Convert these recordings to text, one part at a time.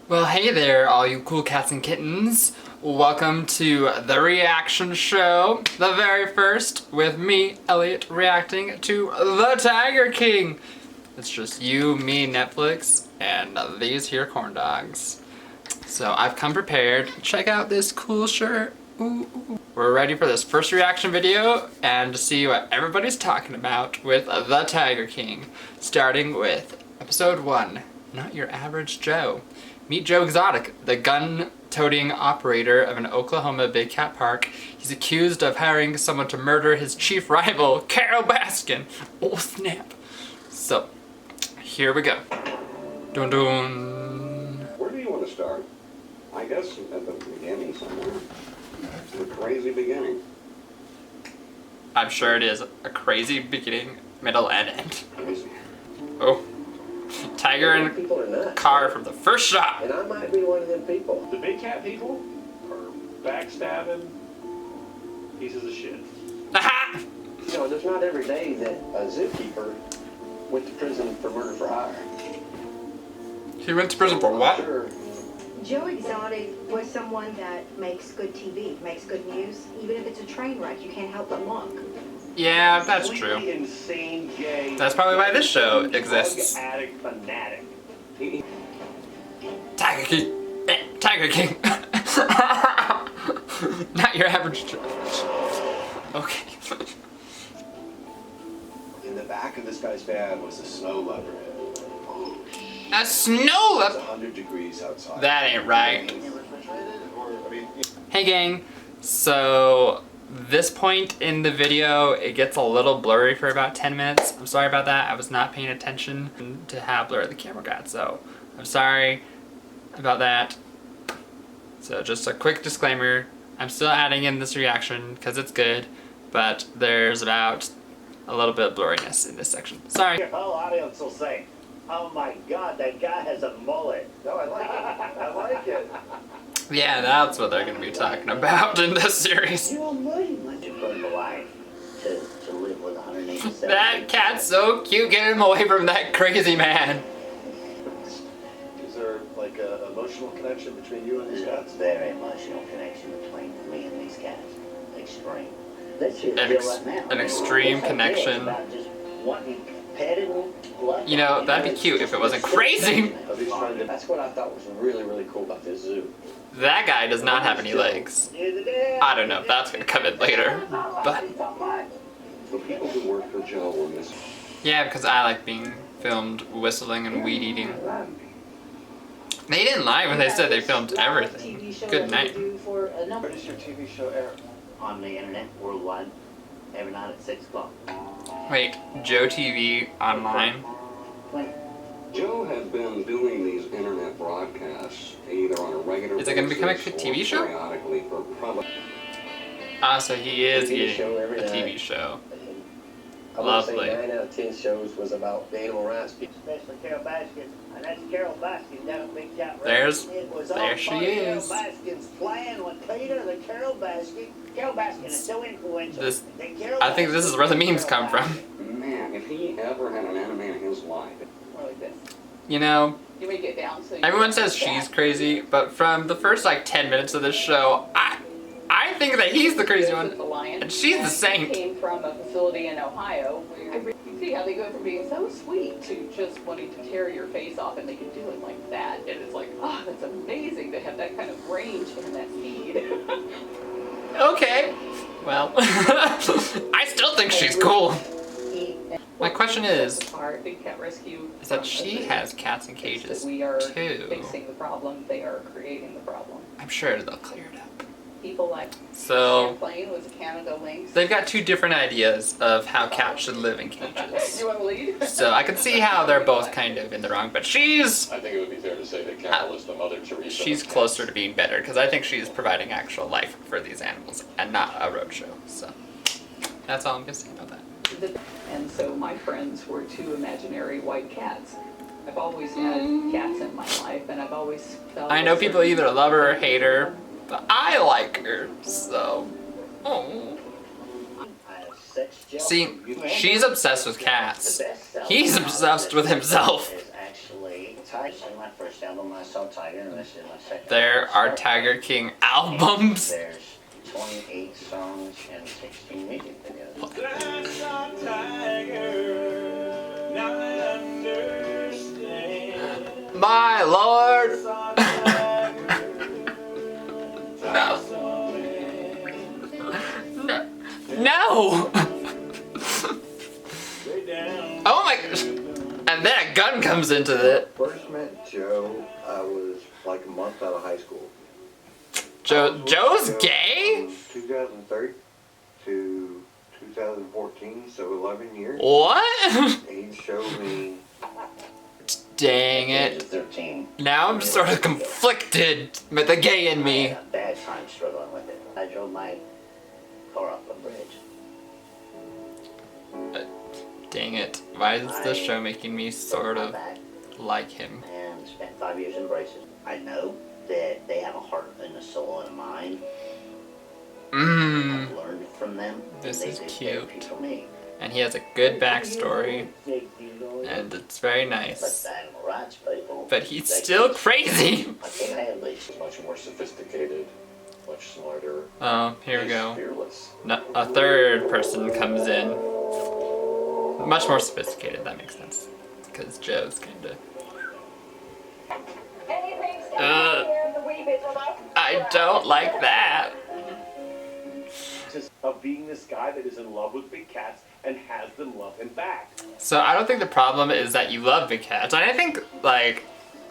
Well, hey there, all you cool cats and kittens. Welcome to the reaction show, the very first, with me, Elliott, reacting to The Tiger King. It's just you, me, Netflix, and these here corn dogs. So I've come prepared. Check out this cool shirt. Ooh. We're ready for this first reaction video and to see what everybody's talking about with The Tiger King. Starting with episode 1, Not Your Average Joe. Meet Joe Exotic, the gun-toting operator of an Oklahoma big cat park. He's accused of hiring someone to murder his chief rival, Carol Baskin. Oh snap. So, here we go. Dun dun. Where do you want to start? I guess at the beginning somewhere. The crazy beginning. I'm sure it is a crazy beginning, middle, and end. Crazy. Oh. Tiger and car from the first shot. And I might be one of them people. The big cat people are backstabbing pieces of shit. Aha! You know, there's not every day that a zookeeper went to prison for murder for hire. He went to prison for what? Sure. Joe Exotic was someone that makes good TV, makes good news. Even if it's a train wreck, you can't help but look. Yeah, that's true. Insane gay. That's probably why this show exists. Addict fanatic. Tiger King. Tiger King. Not your average Joe. Okay. In the back of this guy's van was a snow leopard. A snow It's leopard? 100 degrees outside. That ain't right. Hey gang, so this point in the video, it gets a little blurry for about 10 minutes. I'm sorry about that. I was not paying attention to how blurry the camera got, so I'm sorry about that. So just a quick disclaimer, I'm still adding in this reaction because it's good, but there's about a little bit of blurriness in this section. Sorry. Your whole audience will say, "Oh my God, that guy has a mullet." No, I like it. I like it. Yeah, that's what they're going to be talking about in this series. You don't believe when you put him away to live with 187. That cat's so cute, get him away from that crazy man. Is there like an emotional connection between you and these There's a cats? very emotional connection between me and these cats. Extreme. Let's hear An extreme connection. About just wanting petted and loved. You know, that'd be cute if it wasn't crazy. Are these trying to... That's what I thought was really, really cool about this zoo. That guy does not have any legs. I don't know if that's gonna come in later, but The people who work for Joe were missing. yeah, because I like being filmed whistling and weed eating. They didn't lie when they said they filmed everything. Good night. Where does your TV show air? On the internet, worldwide, every night at 6 o'clock. Wait, Joe TV online? Joe had been doing these internet broadcasts either on a regular Is it gonna become a basis TV or show? periodically for probably. Ah, so he is TV getting show every a TV night. show. I would say Lovely. 9 out of 10 shows was about the animal rights people. Especially Carol Baskin, and that's Carol Baskin down at Big Cat Road. There's- It was there all she part of is. Carol Baskin's plan with Peter, the Carol Baskin. Carol Baskin is so influential. This- that Carol I think this is where the memes come from. Man, if he ever had an enemy in his life. More like this. You know, You make it down so you everyone says she's crazy, but from the first like 10 minutes of this show, I think that he's the crazy one. The lion. And she's the And saint. He came from a facility in Ohio where you see how they go from being so sweet to just wanting to tear your face off, and they can do it like that. And it's like, oh, that's amazing to have that kind of range and that speed. Okay. Well, I still think she's cool. My question is Big Cat Rescue Is that she has cats in is cages that we are too. fixing the problem. They are creating the problem. I'm sure they'll clear it up. People like So, Champlain was a Canada lynx. they've got two different ideas of how cats should live in cages. You want to lead? So I can see how they're both kind of in the wrong, but she's I think it would be fair to say that Carol is the Mother Teresa. she's of closer cats. to being better because I think she's providing actual life for these animals and not a roadshow. So that's all I'm gonna say about that. And so my friends were two imaginary white cats. I've always had cats in my life, and I've always felt. I know people either love her or hate her, but I like her, so. Oh. See, she's obsessed with cats. He's obsessed with himself. Is actually Tiger. This is my first album. I saw Tiger, and this is my second. There are Tiger King albums. There's 28 songs and 16 music videos. That's not Tiger. Now I understand. My lord. That's not Tiger. No. Way down. Oh my gosh. And then a gun comes into it. First met Joe, I was like a month out of high school. Joe's gay? 2003 to 2014, so 11 years. What? He showed me. Dang Age it. of 13. Now I'm sort of conflicted with the gay in I me. had a bad time struggling with it. I drove my car off a bridge. Dang it. Why is this show making me sort of Back like him? and spent 5 years in braces. I know that they have a heart and a soul and a mind. Mmm. I've learned from them. This and is they do cute. therapy for me. And he has a good backstory. And it's very But nice. the animal rights people. But he's they still can't- crazy. I can't have these. Much more sophisticated, much smarter. Oh, here we He's go. fearless. No, a third person comes in. Much more sophisticated, that makes sense. Because Joe's kinda. I don't like that. Just of being this guy that is in love with big cats and has them love him back. So I don't think the problem is that you love big cats. And I think, like,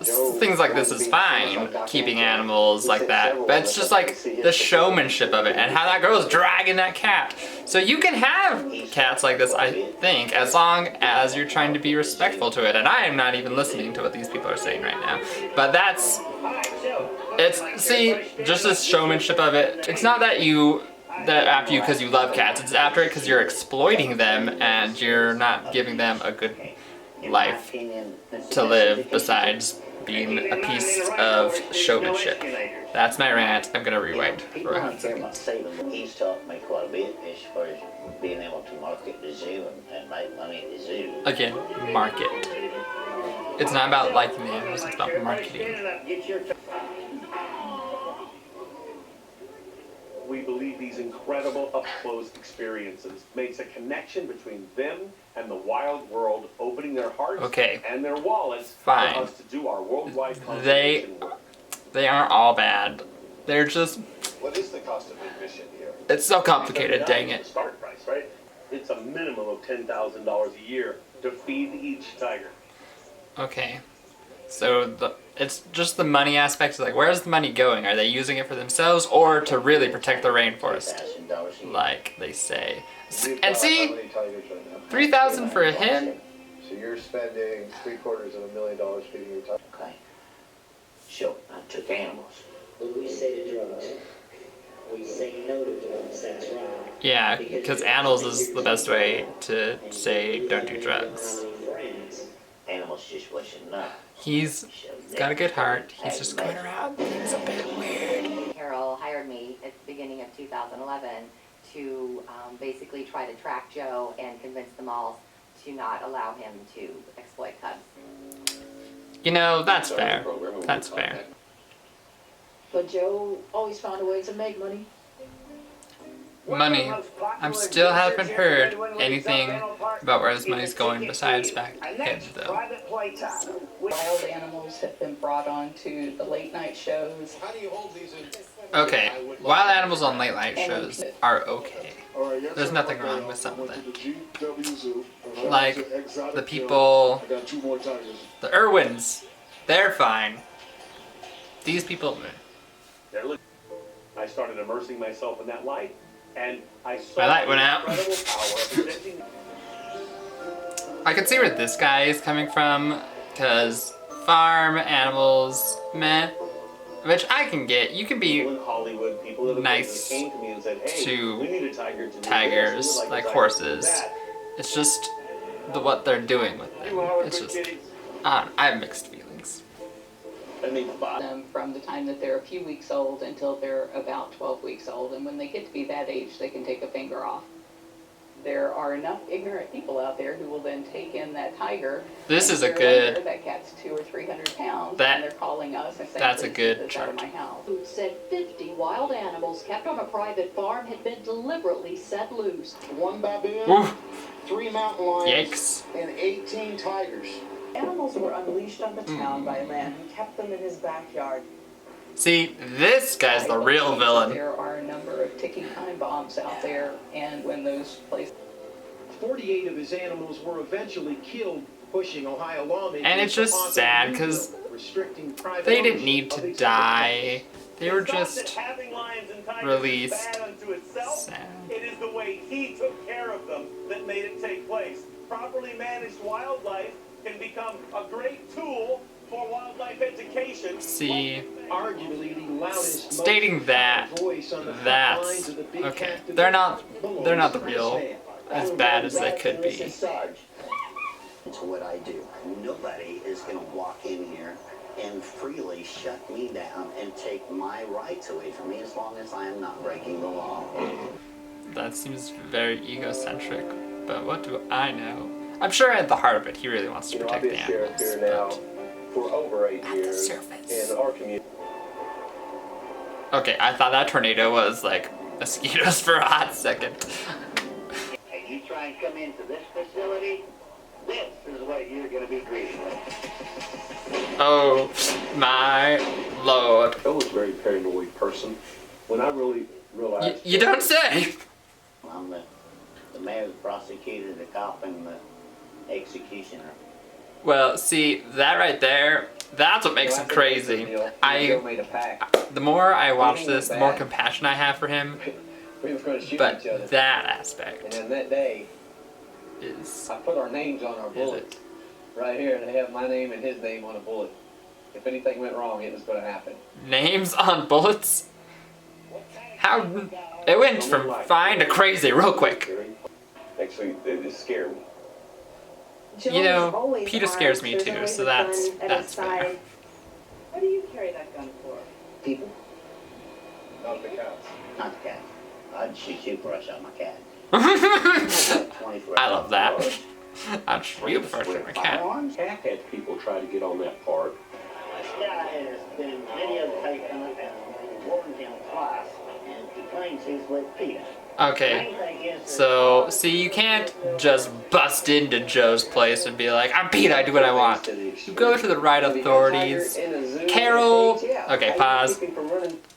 things like this is fine, keeping animals like that. But it's just like the showmanship of it and how that girl's dragging that cat. So you can have cats like this, I think, as long as you're trying to be respectful to it. And I am not even listening to what these people are saying right now. But that's, see, just this showmanship of it. It's not that after you because you love cats. It's after it because you're exploiting them and you're not giving them a good life to live besides being a piece of showmanship. That's my rant. I'm gonna rewind People for a don't hot care second. about saving. He's taught me quite a bit as far as being able to market the zoo and make money at the zoo. Again, market. It's not about liking the animals, it's about marketing. We believe these incredible up-close experiences makes a connection between them and the wild world, opening their hearts Okay. and their wallets Fine. for us to do our worldwide conservation work. They aren't all bad. They're just, What is the cost of admission here? it's so complicated, dang The it. start price, right? It's a minimum of $10,000 a year to feed each tiger. Okay. So it's just the money aspect. Like, where's the money going? Are they using it for themselves or to really protect the rainforest? $1,000 a year. Like they say. You've And got see, how many tigers right now? 3,000 for him? So you're spending $750,000 feeding your tiger. Okay. So I took animals. When we say to drugs, we say no to drugs, that's right. Yeah, because animals is the best way to say don't do drugs. Animals just wasn't enough. He's got a good heart. He's just going around things a bit weird. Carol hired me at the beginning of 2011 to basically try to track Joe and convince them all to not allow him to exploit cubs. You know, that's fair. That's fair. But Joe always found a way to make money. Money. I still haven't heard anything about where this money's going besides back to him, though. Wild animals have been brought on to the late night shows. How do you hold these in? Okay, wild animals on late night shows are okay. There's nothing wrong with some of them. Like, the people, the Irwins, they're fine. These people, I started immersing myself in that light, and I saw My light went the out. incredible power of presenting. I can see where this guy is coming from, because farm animals, meh, which I can get. You can People be in Hollywood, people that have nice came to me and said, hey, to we need a tiger to do tigers, this. We would like a tiger horses. to do that." It's just what they're doing with them. You are It's good just, kitties. I have mixed feelings. I mean, Bob. Them from the time that they're a few weeks old until they're about 12 weeks old. And when they get to be that age, they can take a finger off. there are enough ignorant people out there who will then take in that tiger. This is a year good- later, that cat's 200 or 300 pounds, That- and they're calling us and saying, that's a "Please good get this out of chart. my house." Who said 50 wild animals kept on a private farm had been deliberately set loose. 1 baboon, Oof. 3 mountain lions, Yikes. and 18 tigers. Animals were unleashed on the town by a man who kept them in his backyard. See, this guy's the real villain. There are a number of ticking time bombs out there, and when those places 48 of his animals were eventually killed, pushing Ohio lawmakers And it's to just author a sad new 'cause bill restricting private they didn't ownership need of to exotic die. They were It's not just that having lions and tigers released. is bad unto itself. Sad. It is the way he took care of them that made it take place. Properly managed wildlife can become a great tool for wildlife education. See, Arguably the loudest, most stating that, voice on the front lines that's of the big okay. cat They're not belongs the to real this man. as bad as they could This be. is Sarge. It's what I do. Nobody is going to walk in here and freely shut me down and take my rights away from me as long as I am not breaking the law. That seems very egocentric, but what do I know? I'm sure at the heart of it, he really wants to You know, protect I've the been sheriff animals. here now But for over 8 at the years. surface. And our community. Okay, I thought that tornado was like mosquitoes for a hot second. And you try and come into this facility, this is what you're going to be greeted with. Oh my lord. I was a very paranoid person. When I really realized... You don't say! I'm the mayor, the prosecutor, the cop, and the executioner. Well, see, that right there, that's what makes him crazy. The more I watch this, the more compassion I have for him, We were going to shoot but each other. that And aspect then that day, is... I put our names on our bullets. Right here, they have my name and his name on a bullet. If anything went wrong, it was going to happen. Names on bullets? How... It went from fine to crazy real quick. Actually, it scared me. You know, PETA scares me too, so that's fair. What do you carry that gun for? People, Not the cats. not the cat. I'd shoot you before I shot my cat. I love that. I'll shoot you first with my cat. Firearms? Cat had people try to get on that part. This guy has been videotaping and warned him twice, and he claims he's with PETA. Okay, Main thing is that- so, see, you can't just bust into Joe's place and be like, I'm PETA, I do what I want. You go to the right authorities. Carol, okay, pause,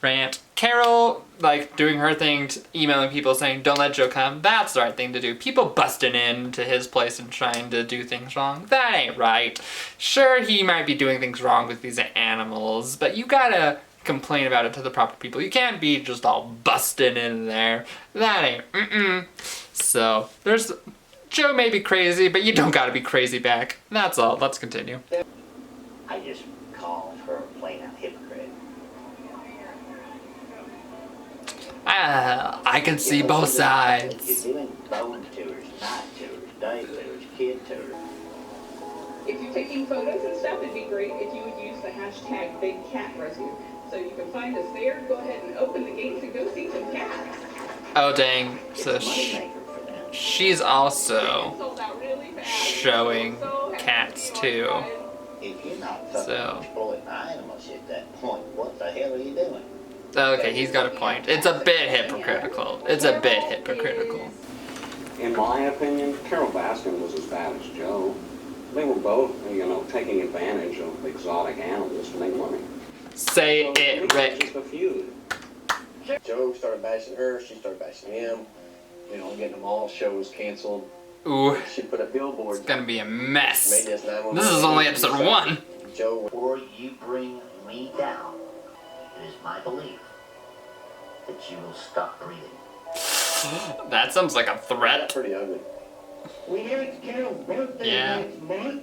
rant. Carol, like, doing her thing, emailing people saying, don't let Joe come, that's the right thing to do. People busting into his place and trying to do things wrong, that ain't right. Sure, he might be doing things wrong with these animals, but you gotta complain about it to the proper people. You can't be just all busting in there. That ain't, So, there's, Joe may be crazy, but you don't gotta be crazy back. That's all, let's continue. I just called her a plain-out hypocrite. I can see both sides. You're doing bone tours, night tours, day tours, kid tours. If you're taking photos and stuff, it'd be great if you would use the hashtag Big Cat Rescue. So you can find us there, go ahead and open the gates and go see some cats. Oh dang, so she's also Sold out really fast. showing So happy cats to be too. on If you're not fucking So. exploiting animals at that point, what the hell are you doing? Okay, he's got a point. It's a bit hypocritical. It's a bit hypocritical. In my opinion, Carol Baskin was as bad as Joe. They were both, taking advantage of exotic animals to make money. Say it, Rick. Just a feud. Joe started bashing her, she started bashing him. Getting them all shows canceled. Ooh, She put up billboards. it's gonna be a mess. Made this 911. This is only episode 1. Joe, Before you bring me down, it is my belief that you will stop breathing. That sounds like a that's threat. pretty ugly. We hear it's Carol's birthday Yeah. next month,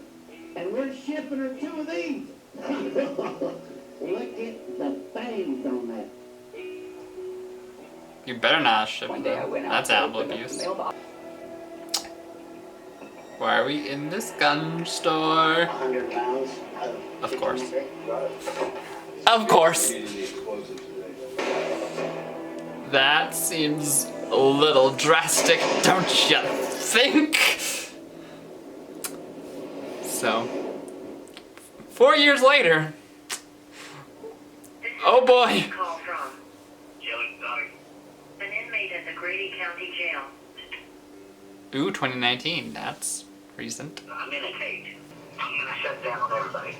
and we're shipping her 2 of these. Look at the fangs on that. You better not ship One day I them. went out That's to animal open up the abuse. mailbox. Why are we in this gun store? 100 pounds Of course. chicken Of course. That seems a little drastic, don't you think? So, 4 years later, oh boy. Call from an inmate at the Grady County Jail. Ooh, 2019, that's recent. I'm in a cage. I'm gonna shut down on everybody.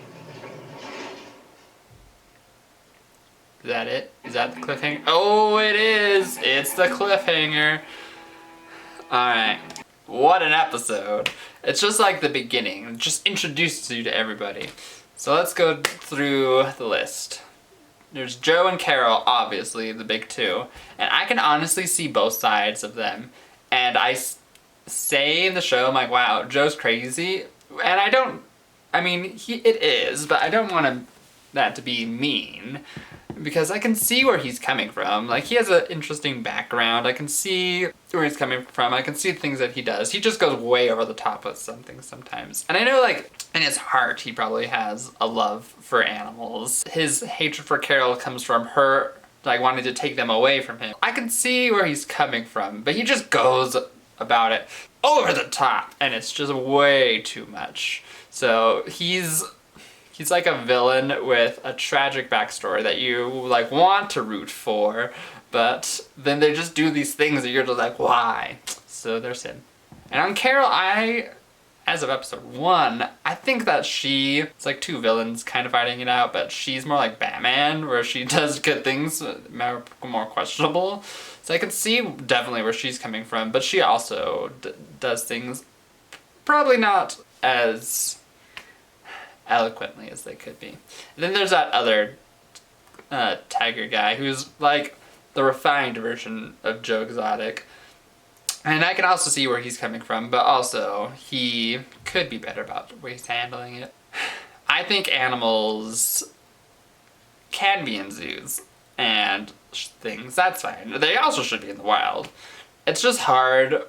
Is that it? Is that the cliffhanger? Oh, it is! It's the cliffhanger. Alright. What an episode. It's just like the beginning. It just introduces you to everybody. So let's go through the list. There's Joe and Carol, obviously, the big two. And I can honestly see both sides of them. And I say in the show, I'm like, wow, Joe's crazy. And I mean, it is, but I don't want that to be mean. Because I can see where he's coming from. Like, he has an interesting background. I can see where he's coming from. I can see things that he does. He just goes way over the top with something sometimes. And I know, like, in his heart, he probably has a love for animals. His hatred for Carol comes from her, like, wanting to take them away from him. I can see where he's coming from, but he just goes about it over the top. And it's just way too much. So he's like a villain with a tragic backstory that you like want to root for, but then they just do these things that you're just like, why? So there's him. And on Carol, as of episode 1, I think that it's like two villains kind of fighting it out, but she's more like Batman, where she does good things, more questionable. So I can see definitely where she's coming from, but she also does things probably not as eloquently as they could be. And then there's that other tiger guy who's like the refined version of Joe Exotic. And I can also see where he's coming from, but also he could be better about the way he's handling it. I think animals can be in zoos and things, that's fine. They also should be in the wild. It's just hard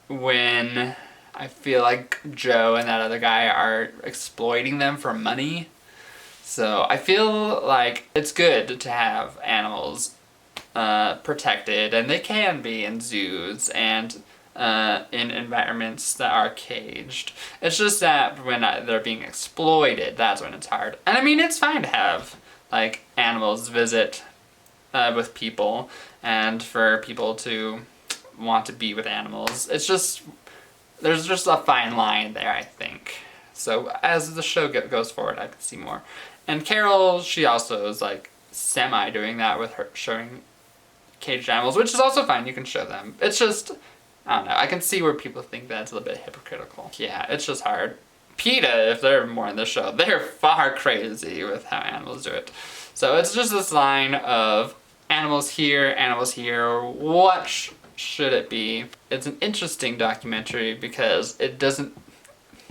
when I feel like Joe and that other guy are exploiting them for money. So I feel like it's good to have animals protected, and they can be in zoos and in environments that are caged. It's just that when they're being exploited, that's when it's hard. And I mean, it's fine to have like animals visit with people and for people to want to be with animals. It's just, there's just a fine line there, I think. So as the show goes forward, I can see more. And Carol, she also is like semi doing that with her showing caged animals, which is also fine, you can show them. It's just, I don't know, I can see where people think that's a little bit hypocritical. Yeah, it's just hard. PETA, if they're more in the show, they're far crazy with how animals do it. So it's just this line of animals here, what should it be? It's an interesting documentary because it doesn't,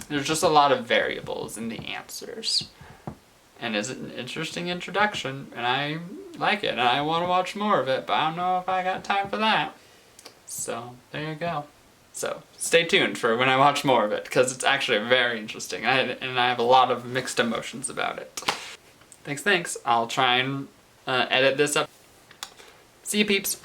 there's just a lot of variables in the answers. And it's an interesting introduction, and I like it, and I want to watch more of it, but I don't know if I got time for that. So, there you go. So, stay tuned for when I watch more of it, because it's actually very interesting, and I have a lot of mixed emotions about it. Thanks. I'll try and edit this up. See you, peeps.